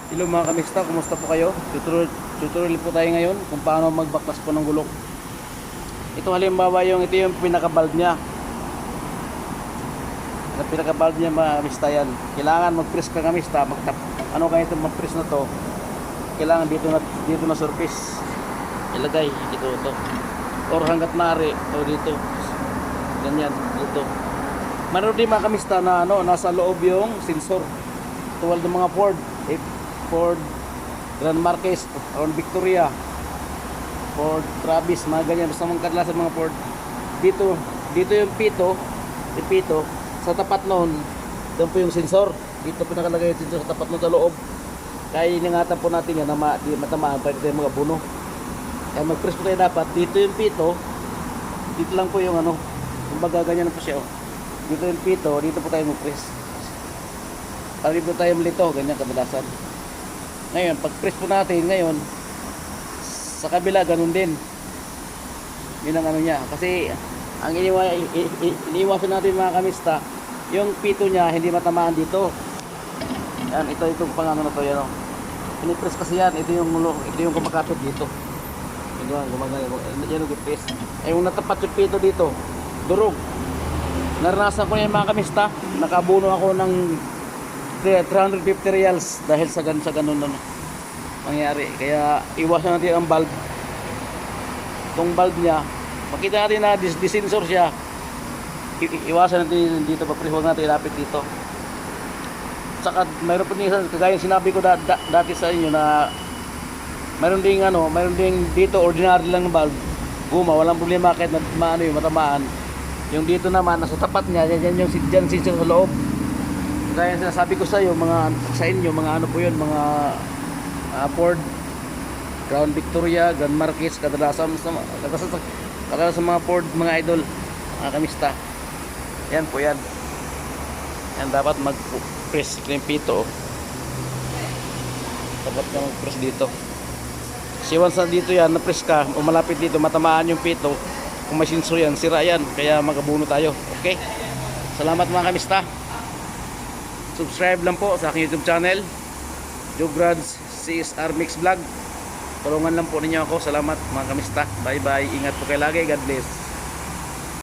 Hello mga kamista, kumusta po kayo? Tutorial po tayo ngayon kung paano magbaklas po ng gulok. Ito halimbawa ito yung pinaka-valve niya. Ang pinaka-valve niya mga kamista yan. Kailangan mag-press ka kamista, ano kaya ito mag-press na to? Kailangan dito na surface. Ilagay dito to. Or hanggat maaari o dito. Ganyan dito. Meron din mga kamista na nasa loob yung sensor. Tuwal ng mga Ford Grand Marquez, Crown Victoria, Ford Travis, mga ganyan. Basta mga kadalasan mga Ford. Dito yung pito, sa tapat noon, doon po yung sensor. Dito po nakalagay yung sensor sa tapat noon sa loob. Kaya iningatan po natin yan na matamaan pa dito yung mga buno. Kaya mag-press po tayo dapat. Dito yung pito, dito lang po yung kumbaga ganyan po siya. Dito yung pito, dito po tayo mag-press. Para dito tayo malito, ganyan kadalasan. Ngayon, pag-press po natin ngayon, sa kabila ganun din. Yun ang niya. Kasi ang iniiwasan natin mga kamista, yung pito niya hindi matamaan dito. Yan, itong pangano na to yan. Pinipress kasi yan, ito yung kumakapit dito. Yan, gumagana. Yan yung press. Ay yung natapat yung pito dito, durog. Naranasan ko yan mga kamista. Nakabuno ako ng 350 reals dahil sa ganun mangyari. Kaya iwasan natin ang valve. Itong valve niya, makita natin na disensor siya. Iwasan natin dito, huwag natin ilapit dito. Saka mayroon po din kagaya sinabi ko dati sa inyo na mayroon ding dito ordinary lang ng valve. Guma, walang problema kahit matamaan. Yung dito naman nasa tapat niya, yan yung sensor sa loob. Kaya sinasabi ko sa inyo, mga ano po yun, mga Ford, Crown Victoria, Grand Marquez, kadalasan sa mga Ford, mga idol, mga kamista. Yan po yan. Yan dapat mag-press yung pito. Dapat ka mag-press dito. Kasi once na dito yan, na-press ka, o malapit dito, matamaan yung pito. Kung may sensor yan, sira yan. Kaya magabuno tayo. Okay? Salamat mga kamista. Subscribe lang po sa aking YouTube channel, Jograds CSR Mix Vlog. Tulungan lang po ninyo ako. Salamat mga kamista. Bye bye. Ingat po kayo lagi. God bless.